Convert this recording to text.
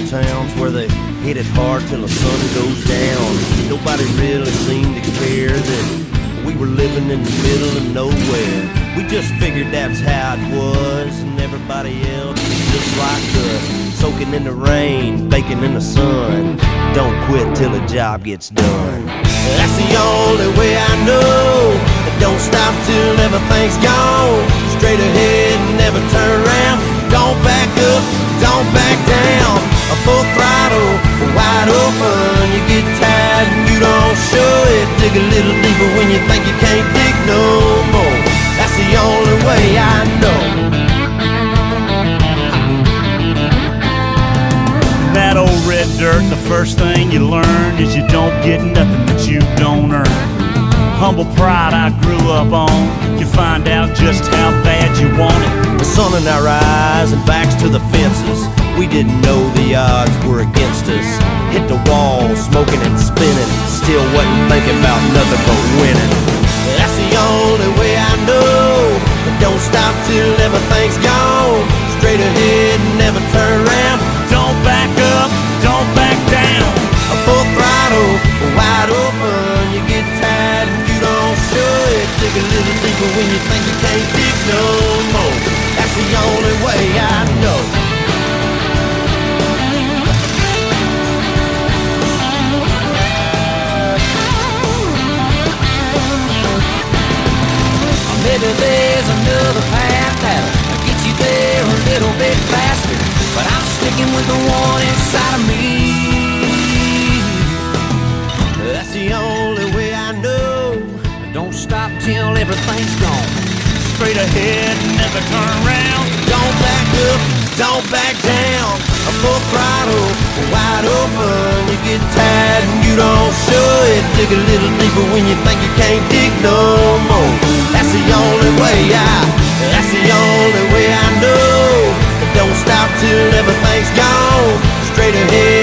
towns where they hit it hard till the sun goes down. Nobody really seemed to care that we were living in the middle of nowhere. We just figured that's how it was, and everybody else was just like us, soaking in the rain, baking in the sun. Don't quit till the job gets done. That's the only way I know. Don't stop till everything's gone. Straight ahead and never turn around. Don't back up, don't back down. A full throttle, wide open. You get tired and you don't show it. Dig a little deeper when you think you can't dig no more. That's the only way I know. That old red dirt, the first thing you learn is you don't get nothing that you don't earn. Humble pride I grew up on. You find out just how bad you want it. The sun in our eyes and backs to the fences. We didn't know the odds were against us. Hit the wall, smoking and spinning. Still wasn't thinking about nothing but winning. That's the only way I know. But don't stop till everything's gone. Straight ahead and never turn around. Don't back up, don't back down. A full throttle, wide open. You get tired and you don't show it. Dig a little deeper when you think you can't dig no more. That's the only way I know. Maybe there's another path that'll get you there a little bit faster, but I'm sticking with the one inside of me. That's the only way I know. Don't stop till everything's gone. Straight ahead, never turn around. Don't back up, don't back down. A full throttle, wide open. You get tired and you don't show it. Dig a little deeper when you think you can't dig no more. That's the only way that's the only way I know. Don't stop till everything's gone. Straight ahead.